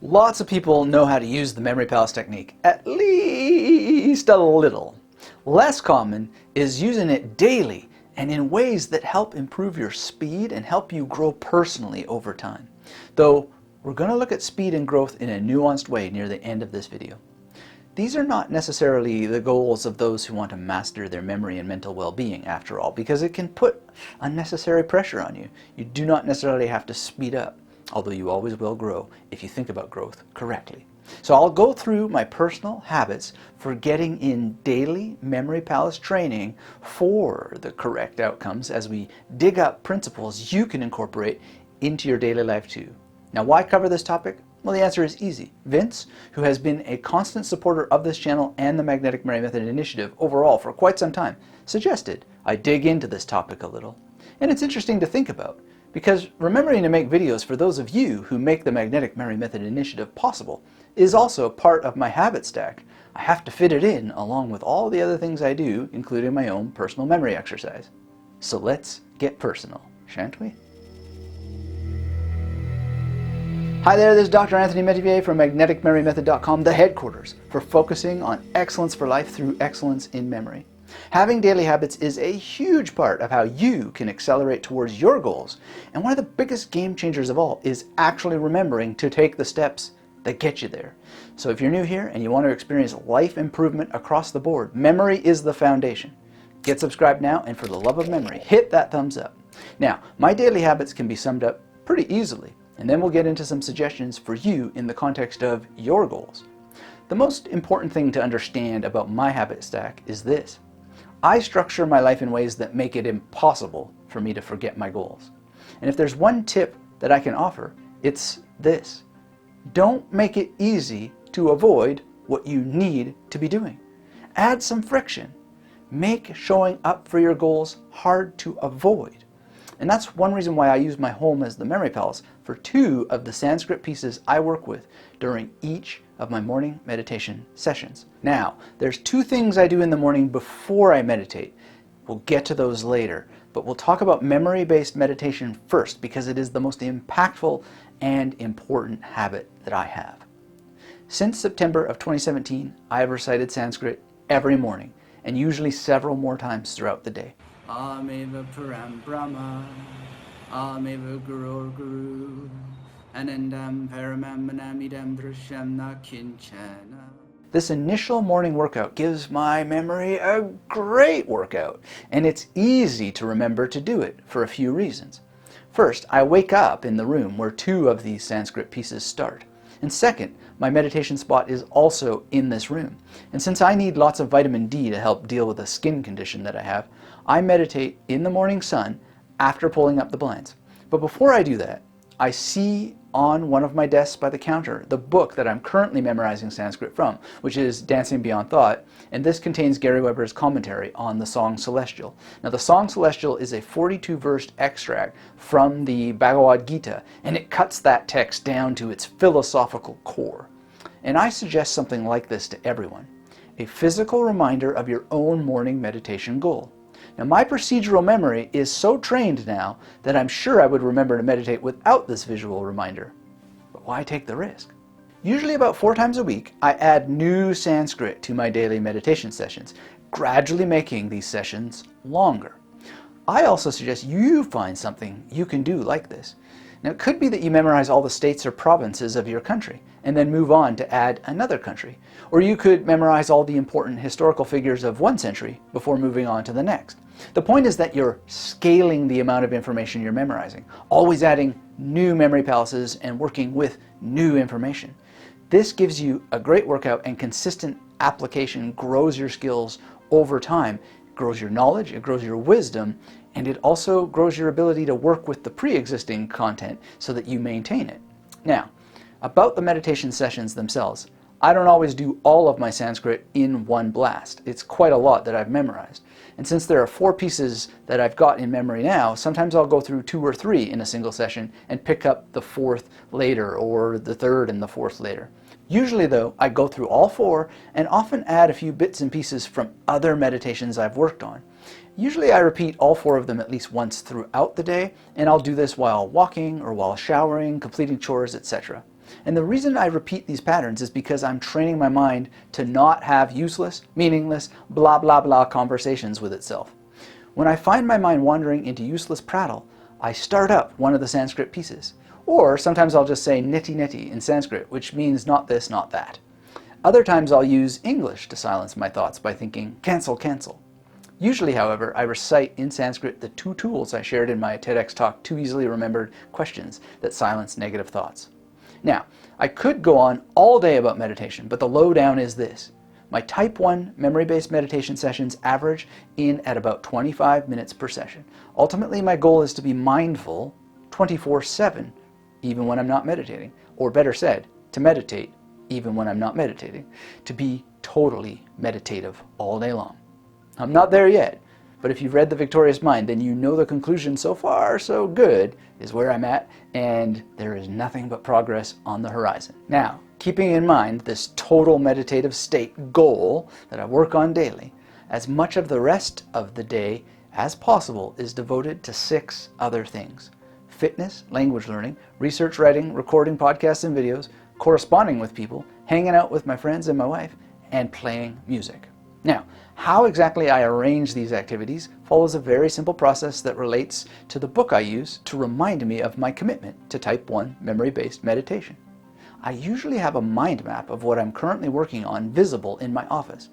Lots of people know how to use the memory palace technique, at least a little. Less common is using it daily and in ways that help improve your speed and help you grow personally over time. Though we're going to look at speed and growth in a nuanced way near the end of this video. These are not necessarily the goals of those who want to master their memory and mental well-being, after all, because it can put unnecessary pressure on you. You do not necessarily have to speed up, although you always will grow if you think about growth correctly. So I'll go through my personal habits for getting in daily memory palace training for the correct outcomes as we dig up principles you can incorporate into your daily life too. Now, why cover this topic? Well, the answer is easy. Vince, who has been a constant supporter of this channel and the Magnetic Memory Method initiative overall for quite some time, suggested I dig into this topic a little. And it's interesting to think about, because remembering to make videos for those of you who make the Magnetic Memory Method initiative possible is also part of my habit stack. I have to fit it in along with all the other things I do, including my own personal memory exercise. So let's get personal, shan't we? Hi there, this is Dr. Anthony Metivier from MagneticMemoryMethod.com, the headquarters for focusing on excellence for life through excellence in memory. Having daily habits is a huge part of how you can accelerate towards your goals, and one of the biggest game changers of all is actually remembering to take the steps that get you there. So if you're new here and you want to experience life improvement across the board, memory is the foundation. Get subscribed now, and for the love of memory, hit that thumbs up. Now, my daily habits can be summed up pretty easily, and then we'll get into some suggestions for you in the context of your goals. The most important thing to understand about my habit stack is this. I structure my life in ways that make it impossible for me to forget my goals. And if there's one tip that I can offer, it's this. Don't make it easy to avoid what you need to be doing. Add some friction. Make showing up for your goals hard to avoid. And that's one reason why I use my home as the memory palace for two of the Sanskrit pieces I work with during each of my morning meditation sessions. Now, there's two things I do in the morning before I meditate. We'll get to those later, but we'll talk about memory-based meditation first because it is the most impactful and important habit that I have. Since September of 2017, I have recited Sanskrit every morning, and usually several more times throughout the day. Ameva Param Brahma, Ameva Gurur Guru, Anandam Paramam Manamidam Drishyam Nakinchana. This initial morning workout gives my memory a great workout, and it's easy to remember to do it for a few reasons. First, I wake up in the room where two of these Sanskrit pieces start. And second, my meditation spot is also in this room. And since I need lots of vitamin D to help deal with a skin condition that I have, I meditate in the morning sun after pulling up the blinds. But before I do that, I see on one of my desks by the counter the book that I'm currently memorizing Sanskrit from, which is Dancing Beyond Thought, and this contains Gary Weber's commentary on the Song Celestial. Now, the Song Celestial is a 42-verse extract from the Bhagavad Gita, and it cuts that text down to its philosophical core. And I suggest something like this to everyone: a physical reminder of your own morning meditation goal. Now, my procedural memory is so trained now that I'm sure I would remember to meditate without this visual reminder. But why take the risk? Usually about 4 times a week, I add new Sanskrit to my daily meditation sessions, gradually making these sessions longer. I also suggest you find something you can do like this. Now, it could be that you memorize all the states or provinces of your country and then move on to add another country. Or you could memorize all the important historical figures of one century before moving on to the next. The point is that you're scaling the amount of information you're memorizing, always adding new memory palaces and working with new information. This gives you a great workout, and consistent application grows your skills over time. It grows your knowledge, it grows your wisdom, and it also grows your ability to work with the pre-existing content so that you maintain it. Now, about the meditation sessions themselves, I don't always do all of my Sanskrit in one blast. It's quite a lot that I've memorized. And since there are 4 pieces that I've got in memory now, sometimes I'll go through 2 or 3 in a single session and pick up the 4th later, or the 3rd and the 4th later. Usually though, I go through all 4 and often add a few bits and pieces from other meditations I've worked on. Usually I repeat all 4 of them at least once throughout the day, and I'll do this while walking or while showering, completing chores, etc. And the reason I repeat these patterns is because I'm training my mind to not have useless, meaningless, blah blah blah conversations with itself. When I find my mind wandering into useless prattle, I start up one of the Sanskrit pieces. Or sometimes I'll just say neti neti in Sanskrit, which means not this, not that. Other times I'll use English to silence my thoughts by thinking, cancel, cancel. Usually, however, I recite in Sanskrit the 2 tools I shared in my TEDx talk, 2 easily remembered questions that silence negative thoughts. Now, I could go on all day about meditation, but the lowdown is this. My type 1 memory-based meditation sessions average in at about 25 minutes per session. Ultimately, my goal is to be mindful 24/7, even when I'm not meditating. Or better said, to meditate even when I'm not meditating. To be totally meditative all day long. I'm not there yet, but if you've read The Victorious Mind, then you know the conclusion so far so good is where I'm at, and there is nothing but progress on the horizon. Now, keeping in mind this total meditative state goal that I work on daily, as much of the rest of the day as possible is devoted to 6 other things: fitness, language learning, research writing, recording podcasts and videos, corresponding with people, hanging out with my friends and my wife, and playing music. Now, how exactly I arrange these activities follows a very simple process that relates to the book I use to remind me of my commitment to type 1 memory-based meditation. I usually have a mind map of what I'm currently working on visible in my office.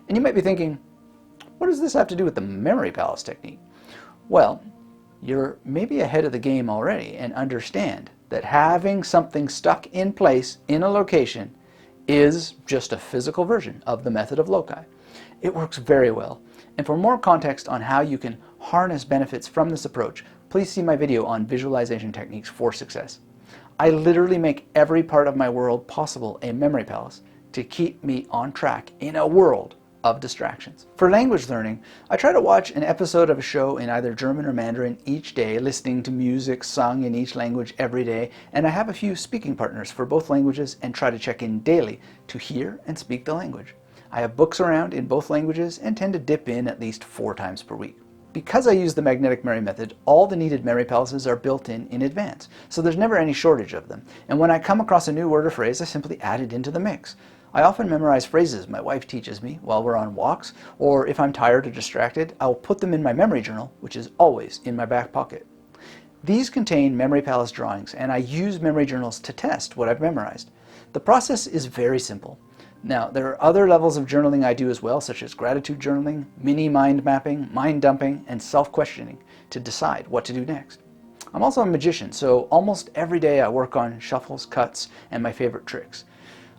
And you might be thinking, what does this have to do with the memory palace technique? Well, you're maybe ahead of the game already and understand that having something stuck in place in a location is just a physical version of the method of loci. It works very well. And for more context on how you can harness benefits from this approach, please see my video on visualization techniques for success. I literally make every part of my world possible a memory palace to keep me on track in a world of distractions. For language learning, I try to watch an episode of a show in either German or Mandarin each day, listening to music sung in each language every day, and I have a few speaking partners for both languages and try to check in daily to hear and speak the language. I have books around in both languages and tend to dip in at least 4 times per week. Because I use the magnetic memory method, all the needed memory palaces are built in advance, so there's never any shortage of them. And when I come across a new word or phrase, I simply add it into the mix. I often memorize phrases my wife teaches me while we're on walks, or if I'm tired or distracted, I'll put them in my memory journal, which is always in my back pocket. These contain memory palace drawings, and I use memory journals to test what I've memorized. The process is very simple. Now, there are other levels of journaling I do as well, such as gratitude journaling, mini mind mapping, mind dumping, and self-questioning to decide what to do next. I'm also a magician, so almost every day I work on shuffles, cuts, and my favorite tricks.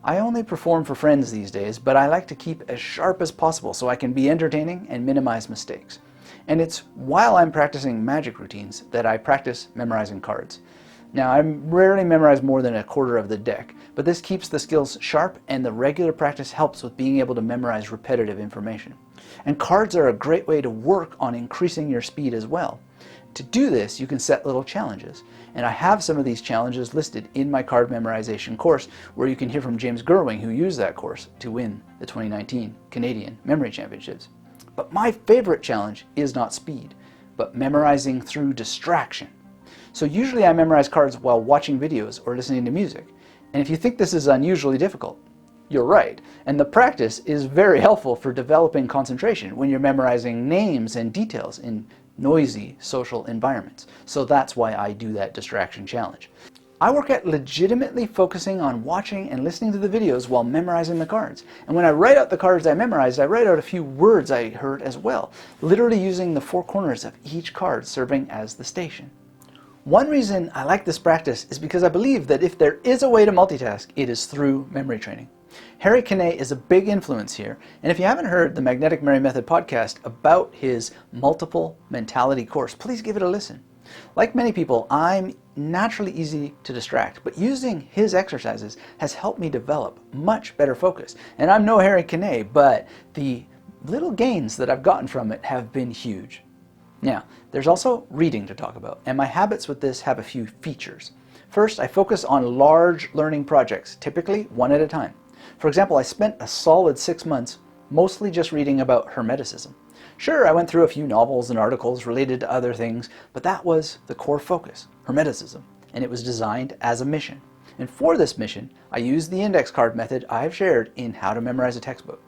I only perform for friends these days, but I like to keep as sharp as possible so I can be entertaining and minimize mistakes. And it's while I'm practicing magic routines that I practice memorizing cards. Now, I rarely memorize more than a quarter of the deck, but this keeps the skills sharp, and the regular practice helps with being able to memorize repetitive information. And cards are a great way to work on increasing your speed as well. To do this, you can set little challenges, and I have some of these challenges listed in my card memorization course, where you can hear from James Gerwing, who used that course to win the 2019 Canadian Memory Championships. But my favorite challenge is not speed, but memorizing through distraction. So usually I memorize cards while watching videos or listening to music, and if you think this is unusually difficult, you're right, and the practice is very helpful for developing concentration when you're memorizing names and details in noisy social environments. So that's why I do that distraction challenge. I work at legitimately focusing on watching and listening to the videos while memorizing the cards. And when I write out the cards I memorized, I write out a few words I heard as well, literally using the 4 corners of each card serving as the station. One reason I like this practice is because I believe that if there is a way to multitask, it is through memory training. Harry Kinney is a big influence here, and if you haven't heard the Magnetic Memory Method podcast about his multiple mentality course, please give it a listen. Like many people, I'm naturally easy to distract, but using his exercises has helped me develop much better focus. And I'm no Harry Kinney, but the little gains that I've gotten from it have been huge. Now, there's also reading to talk about, and my habits with this have a few features. First, I focus on large learning projects, typically one at a time. For example, I spent a solid 6 months mostly just reading about Hermeticism. Sure, I went through a few novels and articles related to other things, but that was the core focus, Hermeticism, and it was designed as a mission. And for this mission, I use the index card method I have shared in How to Memorize a Textbook.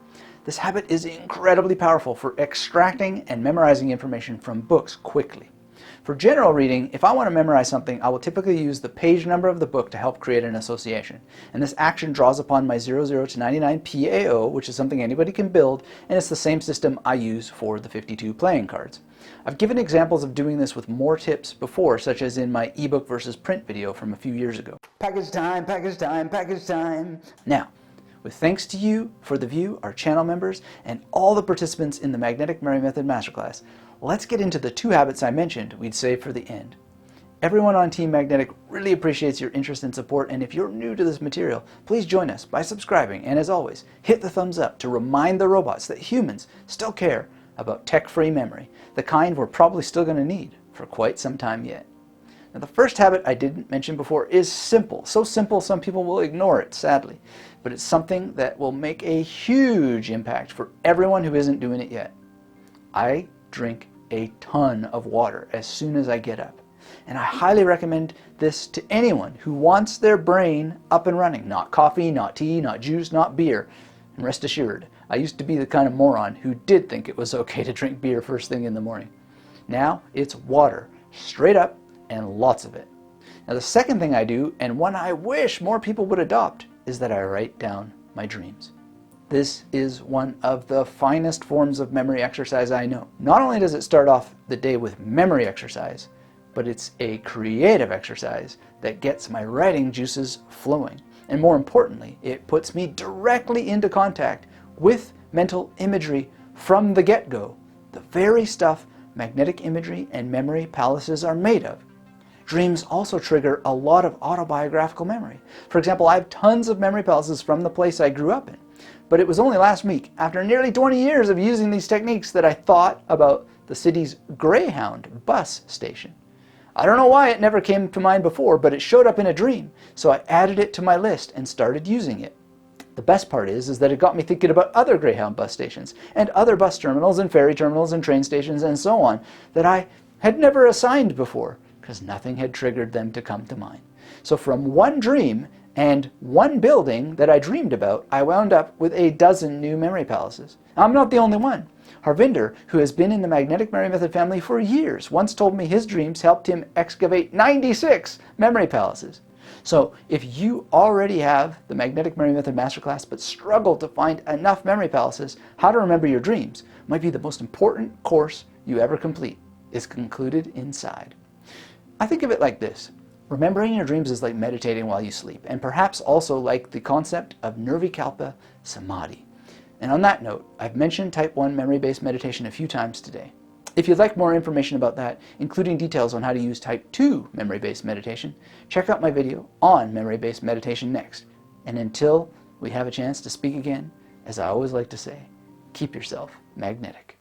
This habit is incredibly powerful for extracting and memorizing information from books quickly. For general reading, if I want to memorize something, I will typically use the page number of the book to help create an association. And this action draws upon my 00 to 99 PAO, which is something anybody can build, and it's the same system I use for the 52 playing cards. I've given examples of doing this with more tips before, such as in my ebook versus print video from a few years ago. Package time, package time, package time. Now, with thanks to you for the view, our channel members, and all the participants in the Magnetic Memory Method Masterclass, let's get into the 2 habits I mentioned we'd save for the end. Everyone on Team Magnetic really appreciates your interest and support, and if you're new to this material, please join us by subscribing, and as always, hit the thumbs up to remind the robots that humans still care about tech-free memory, the kind we're probably still going to need for quite some time yet. Now, the first habit I didn't mention before is simple. So simple some people will ignore it, sadly. But it's something that will make a huge impact for everyone who isn't doing it yet. I drink a ton of water as soon as I get up. And I highly recommend this to anyone who wants their brain up and running. Not coffee, not tea, not juice, not beer. And rest assured, I used to be the kind of moron who did think it was okay to drink beer first thing in the morning. Now it's water, straight up, and lots of it. Now the second thing I do, and one I wish more people would adopt, is that I write down my dreams. This is one of the finest forms of memory exercise I know. Not only does it start off the day with memory exercise, but it's a creative exercise that gets my writing juices flowing. And more importantly, it puts me directly into contact with mental imagery from the get-go, the very stuff magnetic imagery and memory palaces are made of. Dreams also trigger a lot of autobiographical memory. For example, I have tons of memory palaces from the place I grew up in. But it was only last week, after nearly 20 years of using these techniques, that I thought about the city's Greyhound bus station. I don't know why it never came to mind before, but it showed up in a dream, so I added it to my list and started using it. The best part is that it got me thinking about other Greyhound bus stations, and other bus terminals and ferry terminals and train stations and so on that I had never assigned before, because nothing had triggered them to come to mind. So from one dream and one building that I dreamed about, I wound up with a dozen new memory palaces. I'm not the only one. Harvinder, who has been in the Magnetic Memory Method family for years, once told me his dreams helped him excavate 96 memory palaces. So if you already have the Magnetic Memory Method Masterclass but struggle to find enough memory palaces, How to Remember Your Dreams might be the most important course you ever complete. It's concluded inside. I think of it like this. Remembering your dreams is like meditating while you sleep, and perhaps also like the concept of Nirvikalpa Samadhi. And on that note, I've mentioned Type 1 memory-based meditation a few times today. If you'd like more information about that, including details on how to use Type 2 memory-based meditation, check out my video on memory-based meditation next. And until we have a chance to speak again, as I always like to say, keep yourself magnetic.